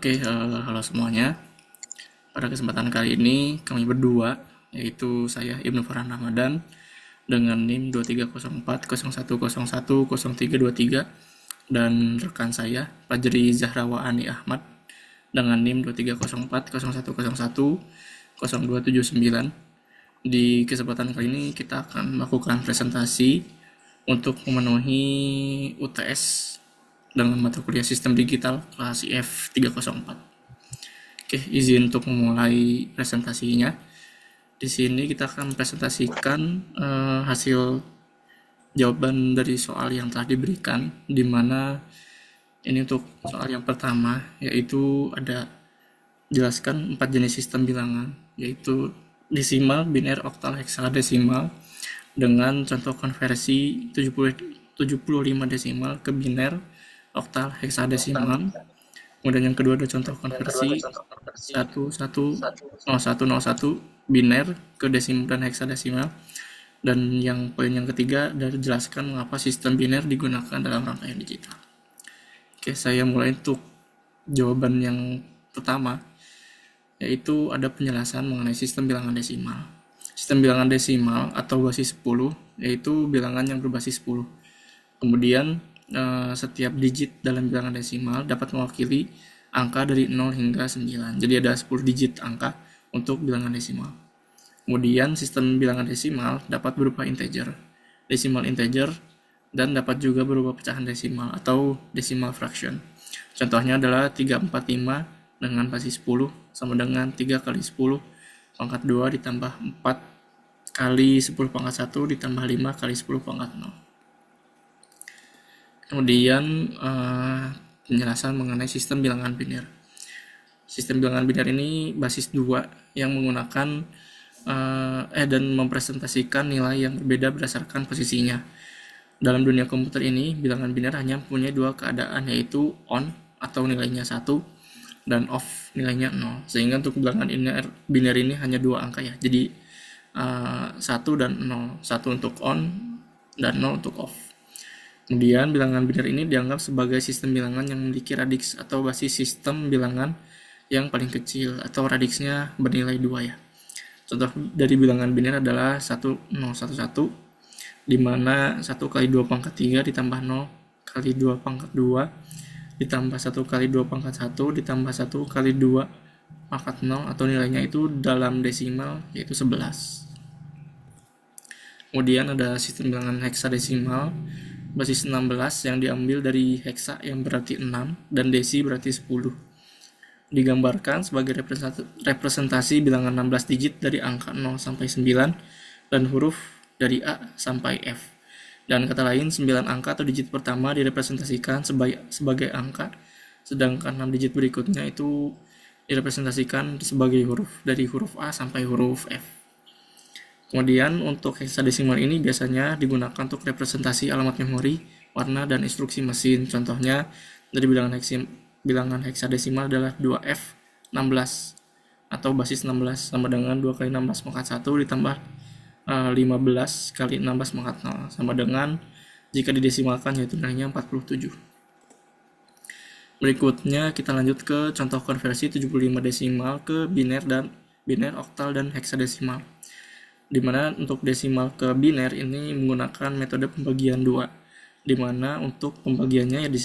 Halo semuanya. Pada kesempatan kali ini kami berdua, yaitu saya Ibnu Farhan Ramadan dengan NIM 230401010323 dan rekan saya Fajri Zahrawa Ani Ahmad dengan NIM 230401010279. Di kesempatan kali ini kita akan melakukan presentasi untuk memenuhi UTS dengan mata kuliah Sistem Digital kelas IF 304. Izin untuk memulai presentasinya. Di sini kita akan presentasikan hasil jawaban dari soal yang telah diberikan, di mana ini untuk soal yang pertama, yaitu ada jelaskan 4 jenis sistem bilangan, yaitu desimal, biner, oktal, heksadesimal, dengan contoh konversi 75 desimal ke biner, oktal, heksadesimal. Kemudian yang kedua ada contoh konversi 110101 biner ke desimal dan heksadesimal. Dan yang poin yang ketiga dari jelaskan mengapa sistem biner digunakan dalam rangkaian digital. Saya mulai untuk jawaban yang pertama, yaitu ada penjelasan mengenai sistem bilangan desimal. Sistem bilangan desimal atau basis 10 yaitu bilangan yang berbasis 10. Kemudian setiap digit dalam bilangan desimal dapat mewakili angka dari 0 hingga 9. Jadi ada 10 digit angka untuk bilangan desimal. Kemudian sistem bilangan desimal dapat berupa integer, decimal integer, dan dapat juga berupa pecahan desimal atau decimal fraction. Contohnya adalah 345 dengan basis 10 sama dengan 3 kali 10 pangkat 2 ditambah 4 kali 10 pangkat 1 ditambah 5 kali 10 pangkat 0. Kemudian penjelasan mengenai sistem bilangan biner. Sistem bilangan biner ini basis 2 yang menggunakan dan mempresentasikan nilai yang berbeda berdasarkan posisinya. Dalam dunia komputer ini, bilangan biner hanya mempunyai dua keadaan, yaitu on atau nilainya 1 dan off nilainya 0. Sehingga untuk bilangan biner ini hanya dua angka ya. Jadi 1 dan 0. 1 untuk on dan 0 untuk off. Kemudian bilangan biner ini dianggap sebagai sistem bilangan yang memiliki radiks atau basis sistem bilangan yang paling kecil atau radiksnya bernilai 2 ya. Contoh dari bilangan biner adalah 1011, di mana 1 kali 2 pangkat 3 ditambah 0 kali 2 pangkat 2 ditambah 1 kali 2 pangkat 1 ditambah 1 kali 2 pangkat 0 atau nilainya itu dalam desimal yaitu 11. Kemudian ada sistem bilangan heksadesimal basis 16 yang diambil dari heksa yang berarti 6 dan desi berarti 10. Digambarkan sebagai representasi bilangan 16 digit dari angka 0 sampai 9 dan huruf dari A sampai F. Dan kata lain, 9 angka atau digit pertama direpresentasikan sebagai angka, sedangkan 6 digit berikutnya itu direpresentasikan sebagai huruf dari huruf A sampai huruf F. Kemudian untuk heksadesimal ini biasanya digunakan untuk representasi alamat memori, warna, dan instruksi mesin. Contohnya dari bilangan heksadesimal adalah 2F16 atau basis 16 sama dengan 2 kali 16 pangkat 1 ditambah 15 kali 16 pangkat 0 sama dengan, jika didesimalkan, yaitu nilainya 47. Berikutnya kita lanjut ke contoh konversi 75 desimal ke biner, oktal, dan heksadesimal. Dimana untuk desimal ke biner ini menggunakan metode pembagian 2, dimana untuk pembagiannya ya di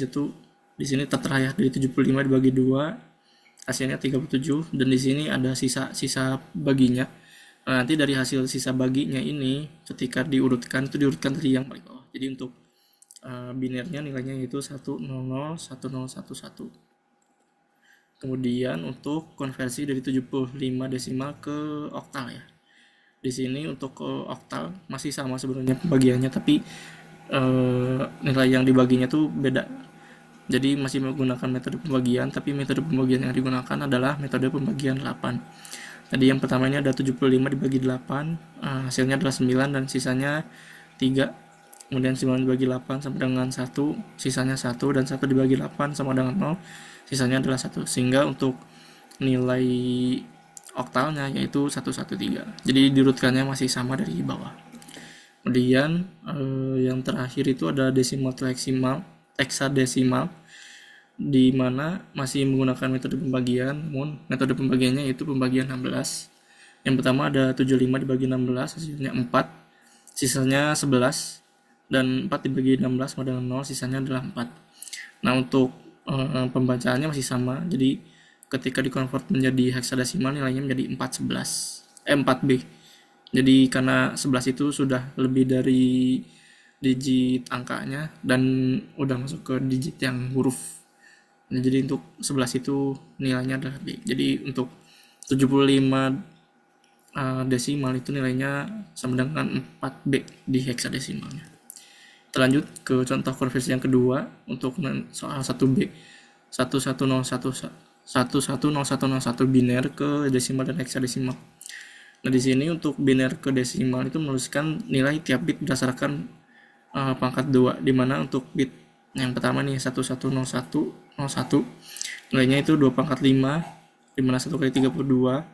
sini tertera ya, dari 75 dibagi 2 hasilnya 37, dan di sini ada sisa baginya. Nanti dari hasil sisa baginya ini ketika diurutkan dari yang paling bawah. Jadi untuk binernya nilainya yaitu 1001011. Kemudian untuk konversi dari 75 desimal ke oktal ya. Di sini untuk oktal masih sama sebenarnya pembagiannya, tapi nilai yang dibaginya tuh beda. Jadi masih menggunakan metode pembagian, tapi metode pembagian yang digunakan adalah metode pembagian 8. Tadi yang pertama ini ada 75 dibagi 8, hasilnya adalah 9 dan sisanya 3. Kemudian 9 dibagi 8 sama dengan 1, sisanya 1, dan 1 dibagi 8 sama dengan 0, sisanya adalah 1. Sehingga untuk nilai oktalnya yaitu 113. Jadi diurutkannya masih sama dari bawah. Kemudian yang terakhir itu ada desimal to heksadesimal. di mana masih menggunakan metode pembagian, namun metode pembagiannya yaitu pembagian 16. Yang pertama ada 75 dibagi 16, hasilnya 4, sisanya 11, dan 4 dibagi 16 sama dengan 0, sisanya adalah 4. Nah, untuk pembacaannya masih sama, jadi ketika dikonvert menjadi heksadesimal nilainya menjadi 4b. Jadi karena 11 itu sudah lebih dari digit angkanya dan udah masuk ke digit yang huruf. Nah, jadi untuk 11 itu nilainya adalah B. Jadi untuk 75 desimal itu nilainya sama dengan 4B di heksadesimalnya. Kita lanjut ke contoh konversi yang kedua untuk soal 1B 11010101 biner ke desimal dan heksadesimal. Nah, di sini untuk biner ke desimal itu menuliskan nilai tiap bit berdasarkan pangkat 2, di mana untuk bit yang pertama nih 110101 nilainya itu 2 pangkat 5, di mana 1 kali 32,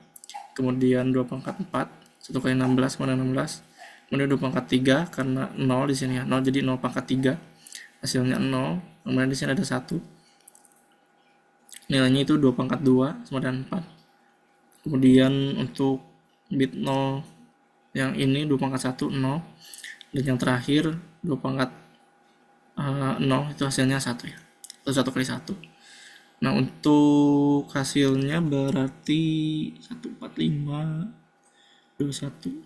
kemudian 2 pangkat 4, 1 kali 16 mana 16, kemudian 2 pangkat 3 karena 0 di sini ya, 0 jadi 0 pangkat 3, hasilnya 0, kemudian di sini ada 1, nilainya itu 2 pangkat 2 sama dengan 4. Kemudian untuk bit 0 yang ini 2 pangkat 1 0, dan yang terakhir 2 pangkat 0 itu hasilnya 1 ya, atau 1 kali 1. Nah, untuk hasilnya berarti 145 21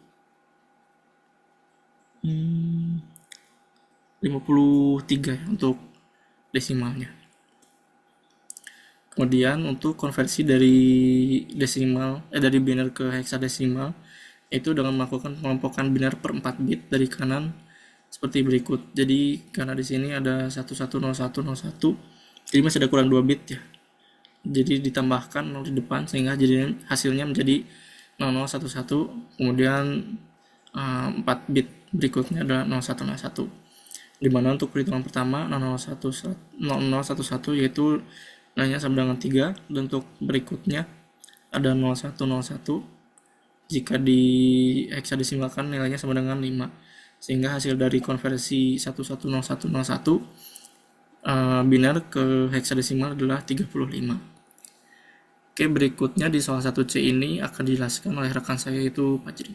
53 ya untuk desimalnya. Kemudian untuk konversi dari dari biner ke heksadesimal itu dengan melakukan pengelompokan biner per 4 bit dari kanan seperti berikut. Jadi karena di sini ada 110101, jadi masih ada kurang 2 bit ya. Jadi ditambahkan 0 di depan sehingga jadi hasilnya menjadi 0011, kemudian 4 bit berikutnya adalah 0101. Dimana untuk perhitungan pertama 0011 yaitu nilainya sama dengan 3, dan untuk berikutnya ada 0101. Jika di heksadesimalkan nilainya sama dengan 5, sehingga hasil dari konversi 110101 biner ke heksadesimal adalah 35. Oke, berikutnya di soal 1C ini akan dijelaskan oleh rekan saya yaitu Fajri.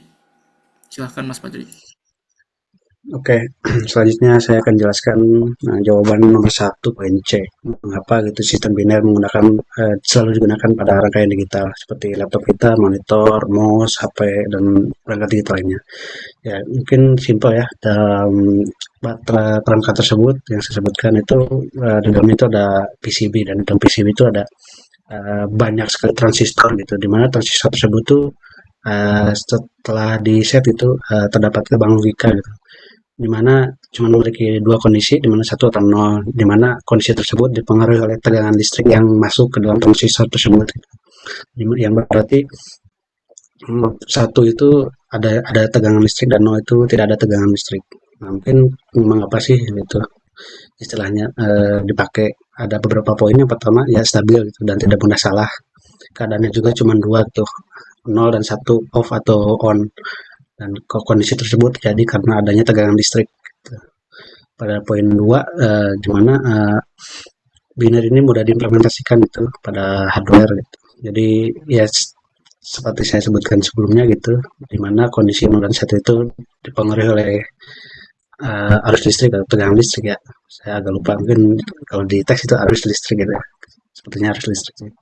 Silahkan Mas Fajri. Oke, selanjutnya saya akan jelaskan jawaban nomor 1 poin C. Mengapa gitu sistem biner selalu digunakan pada rangkaian digital seperti laptop kita, monitor, mouse, HP, dan perangkat digital lainnya. Ya, mungkin simpel ya. Dalam perangkat tersebut yang saya sebutkan itu di dalam itu ada PCB, dan dalam PCB itu ada banyak sekali transistor gitu, dimana transistor tersebut tuh setelah di set itu terdapat gerbang logika gitu, di mana cuma memiliki dua kondisi, di mana satu atau nol, di mana kondisi tersebut dipengaruhi oleh tegangan listrik yang masuk ke dalam transistor tersebut. Yang berarti satu itu ada tegangan listrik dan nol itu tidak ada tegangan listrik. Nah, mungkin memang apa sih itu istilahnya dipakai, ada beberapa poin. Yang pertama ya stabil gitu dan tidak mudah salah. Keadaannya juga cuma dua tuh, 0 dan 1, off atau on, dan kondisi tersebut terjadi karena adanya tegangan listrik gitu. Pada poin 2 di mana biner ini mudah diimplementasikan itu pada hardware gitu. Jadi ya seperti saya sebutkan sebelumnya gitu, di mana kondisi 0 dan 1 itu dipengaruhi oleh arus listrik atau tegangan listrik ya. Saya agak lupa, mungkin kalau di teks itu arus listrik gitu ya. Sepertinya arus listrik.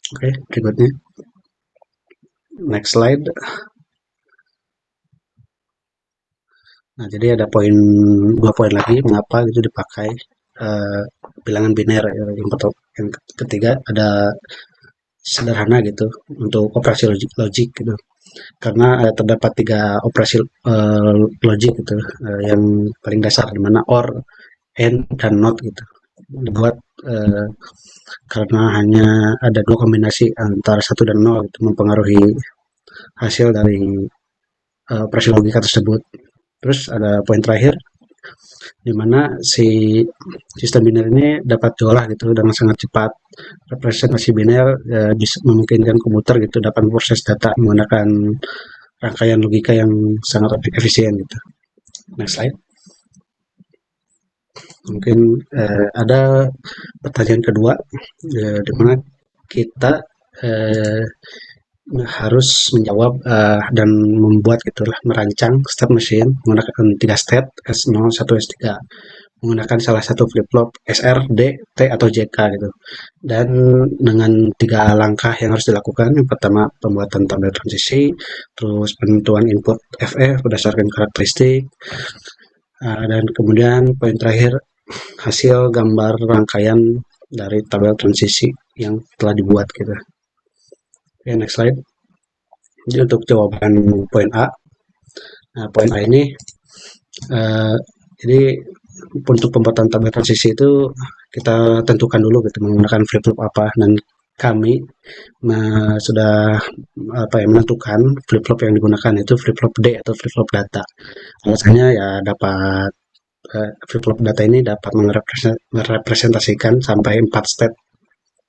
Oke, berikutnya. Next slide. Nah, jadi ada dua poin lagi mengapa itu dipakai bilangan biner. Yang ketiga ada sederhana gitu untuk operasi logik gitu. Karena terdapat tiga operasi logik gitu yang paling dasar, di mana or, and, dan not gitu. Dibuat karena hanya ada dua kombinasi antara 1 dan 0 gitu, mempengaruhi hasil dari operasi logika tersebut. Terus ada poin terakhir, di mana si sistem biner ini dapat diolah gitu dengan sangat cepat. Representasi biner memungkinkan komputer gitu dapat memproses data menggunakan rangkaian logika yang sangat efisien gitu. Next slide. Mungkin ada pertanyaan kedua, di mana kita eh, harus menjawab dan membuat gitulah, merancang state machine menggunakan 3 state S0, 1, S3 menggunakan salah satu flip-flop SR, D, T, atau JK gitu. Dan dengan 3 langkah yang harus dilakukan, yang pertama pembuatan tabel transisi, terus penentuan input FF berdasarkan karakteristik, dan kemudian poin terakhir hasil gambar rangkaian dari tabel transisi yang telah dibuat gitu. Oke, next slide. Jadi untuk jawaban poin A, nah poin A ini eh, jadi untuk pembuatan tabel transisi itu kita tentukan dulu gitu menggunakan flip flop apa, dan kami sudah menentukan flip flop yang digunakan itu flip flop D atau flip flop data. Alasannya ya dapat flip flop data ini dapat merepresentasikan sampai 4 step.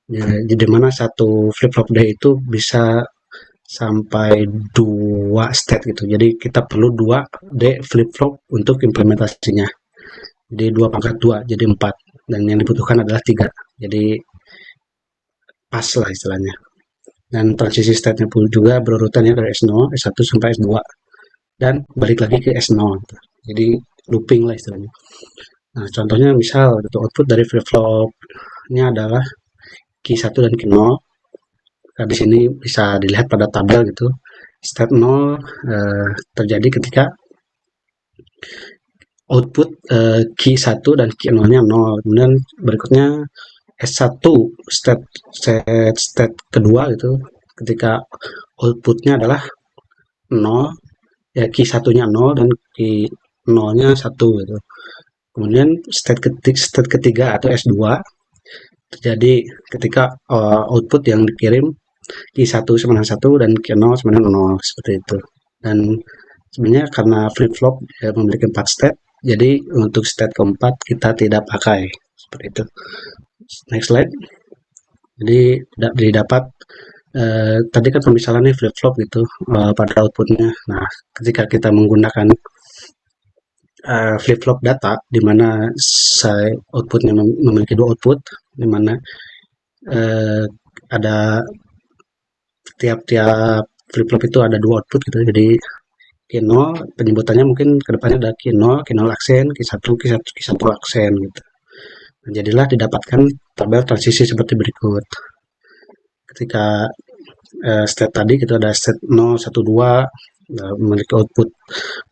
Ya, jadi mana satu flip flop D itu bisa sampai 2 state gitu. Jadi kita perlu 2 D flip flop untuk implementasinya. Jadi 2 pangkat 2 jadi 4. Dan yang dibutuhkan adalah 3. Jadi pas lah istilahnya. Dan transisi state-nya pun juga berurutannya dari S0, S1 sampai S2. Dan balik lagi ke S0. Jadi looping lah istilahnya. Nah, contohnya misal gitu, output dari flip flop-nya adalah key 1 dan key 0. Nah, di sini bisa dilihat pada tabel gitu. State 0 terjadi ketika output key 1 dan key 0-nya 0. Kemudian berikutnya S1 state kedua gitu ketika outputnya adalah 0, ya key 1-nya 0 dan key 0-nya 1 gitu. Kemudian state ketiga atau S2 terjadi ketika output yang dikirim key 1 sama dengan 1 dan key 0 sama dengan 0 seperti itu. Dan sebenarnya karena flip flop memiliki 4 step, jadi untuk state keempat kita tidak pakai seperti itu. Next slide. Jadi didapat tadi kan pemisalannya flip flop gitu pada outputnya. Nah, ketika kita menggunakan flip flop data di mana saya outputnya memiliki 2 output, di mana uh, ada tiap-tiap flip flop itu ada 2 output gitu. Jadi Kino penyebutannya mungkin kedepannya ada Kino aksen, Q1, Q1 aksen gitu. Nah, jadilah didapatkan tabel transisi seperti berikut. Ketika state tadi kita ada state 0, 1, 2 memiliki output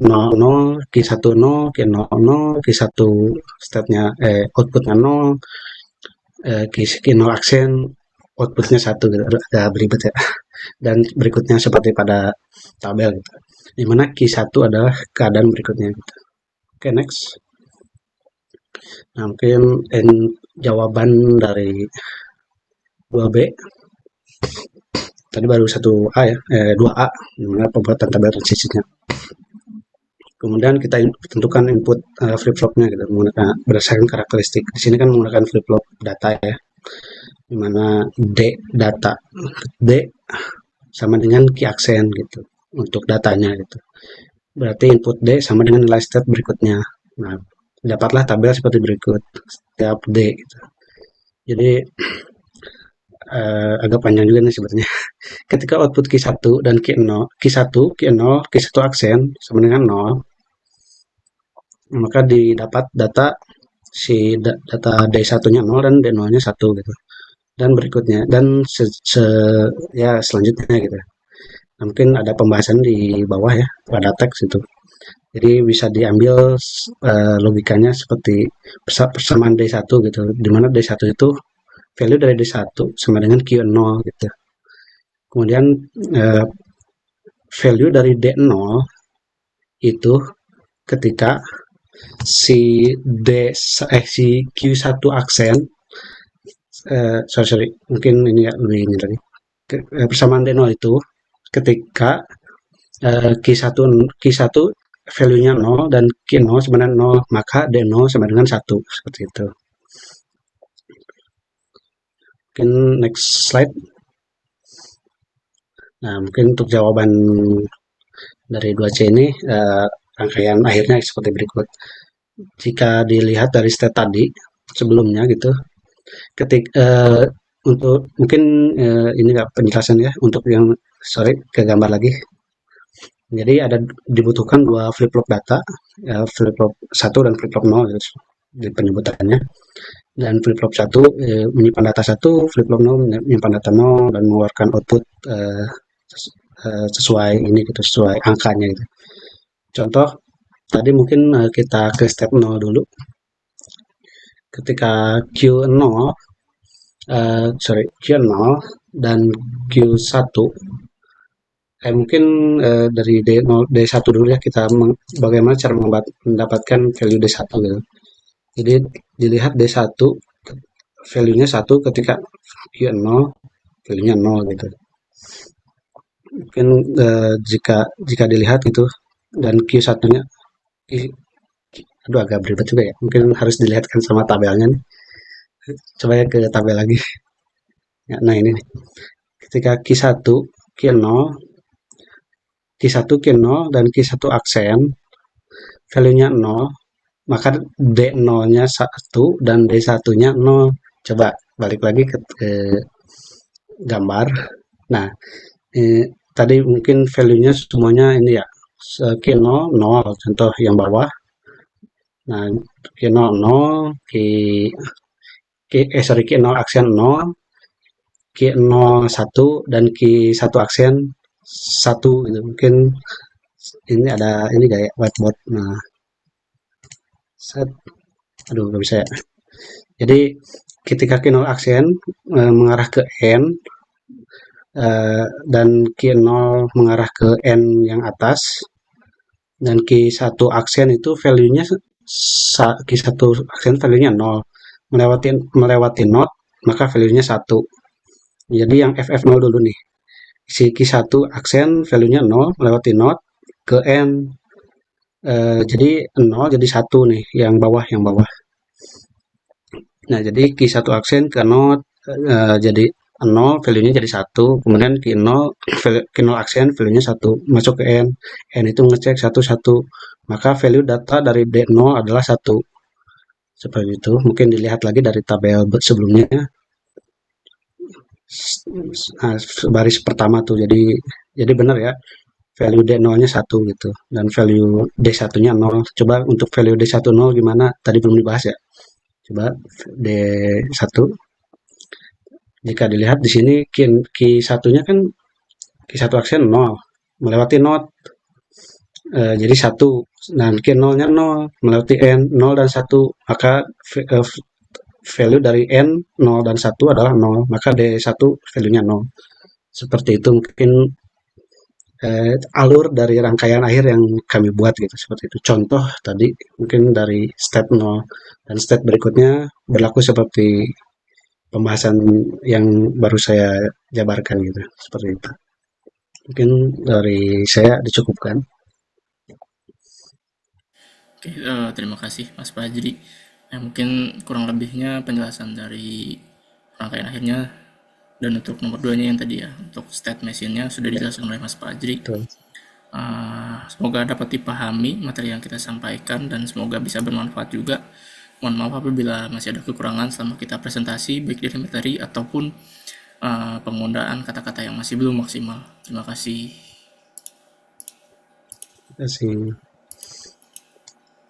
0, 0, Q1 0, Q0 0, Q1 state-nya outputnya 0, Q0 aksen outputnya 1 gitu. Agak beribet ya. Dan berikutnya seperti pada tabel gitu. Di mana Q1 adalah keadaan berikutnya gitu. Oke, next. Nah, mungkin jawaban dari 2B tadi baru 1A ya, 2A dimana pembuatan tabel transisinya. Kemudian kita tentukan input flip flopnya gitu menggunakan berdasarkan karakteristik. Di sini kan menggunakan flip flop data ya, dimana D data D sama dengan key aksen gitu untuk datanya gitu. Berarti input D sama dengan nilai state berikutnya. Nah, dapatlah tabel seperti berikut setiap D gitu. Jadi agak panjang juga nih sebetulnya. Ketika output Q1 dan Q0, Q1, Q0, Q1 aksen sama dengan 0, maka didapat data data D1-nya 0 dan D0-nya 1 gitu. Dan berikutnya dan ya selanjutnya gitu. Nah, mungkin ada pembahasan di bawah ya pada teks itu. Jadi bisa diambil logikanya seperti persamaan D1 gitu. Di mana D1 itu value dari D1 sama dengan Q0 gitu. Kemudian value dari D0 itu ketika si Q1 aksen sorry mungkin ini ya lebih ini lagi persamaan D0 itu ketika Q1 value-nya 0 dan Q0 sama dengan 0, maka D0 sama dengan 1 seperti itu. Mungkin next slide. Nah, mungkin untuk jawaban dari 2C ini rangkaian akhirnya seperti berikut. Jika dilihat dari state tadi sebelumnya gitu, ketik untuk mungkin ini nggak penjelasan ya untuk yang sorry ke gambar lagi. Jadi ada dibutuhkan dua flip flop data, ya, flip flop satu dan flip flop 0 gitu, di penyebutannya. Dan flip flop satu menyimpan data satu, flip flop 0 menyimpan data 0 dan mengeluarkan output sesuai ini gitu, sesuai angkanya gitu. Contoh tadi mungkin kita ke step 0 dulu. Ketika Q0 Q0 dan Q1 mungkin dari D0, D1 dulu ya kita bagaimana cara mendapatkan value D1 gitu. Jadi dilihat D1 value-nya 1 ketika Q0 value-nya 0 gitu. Mungkin jika jika dilihat gitu dan Q1-nya aduh agak beribet juga ya. Mungkin harus dilihatkan sama tabelnya nih. Coba ya ke tabel lagi. Ya, nah ini nih. Ketika Q1 Q0 Q1 Q0 dan Q1 aksen value-nya 0, maka D0-nya 1 dan D1-nya 0. Coba balik lagi ke gambar. Nah, tadi mungkin value-nya semuanya ini ya, Q0, 0, contoh yang bawah. Nah, Q0, 0, sorry, Q0 aksen 0, Q0 1, dan Q1 aksen 1 gitu. Mungkin ini ada ini kayak whiteboard. Nah, set, aduh nggak bisa ya. Jadi ketika Q0 aksen mengarah ke N dan Q0 mengarah ke N yang atas dan Q1 aksen itu value-nya Q1 aksen value-nya 0. Melewati not maka value-nya 1. Jadi yang FF0 dulu nih. Si Q1 aksen value-nya 0 melewati not ke N. Jadi 0 jadi 1 nih yang bawah. Nah, jadi Q1 aksen ke not jadi 0 value-nya jadi 1, kemudian Q0 aksen value-nya 1 masuk ke N. N itu ngecek 1 1. Maka value data dari D0 adalah 1. Seperti itu. Mungkin dilihat lagi dari tabel sebelumnya. Nah, baris pertama tuh. Jadi benar ya. Value D0-nya 1 gitu dan value D1-nya 0. Coba untuk value D1 0 gimana? Tadi belum dibahas ya. Coba D1 jika dilihat di sini key satunya kan key satu aksen 0 melewati not jadi 1 dan key 0-nya 0 melewati n 0 dan 1 maka value dari n 0 dan 1 adalah 0 maka D1 value-nya 0 seperti itu mungkin alur dari rangkaian akhir yang kami buat gitu seperti itu contoh tadi mungkin dari step 0 dan step berikutnya berlaku seperti pembahasan yang baru saya jabarkan gitu seperti itu mungkin dari saya dicukupkan. Oke, terima kasih Mas Fajri. Mungkin kurang lebihnya penjelasan dari rangkaian akhirnya dan untuk nomor 2-nya yang tadi ya, untuk state machine-nya sudah dijelaskan oleh Mas Fajri. Betul. Semoga dapat dipahami materi yang kita sampaikan dan semoga bisa bermanfaat juga. Mohon maaf apabila masih ada kekurangan selama kita presentasi, baik dari materi ataupun penggunaan kata-kata yang masih belum maksimal. Terima kasih. Terima kasih.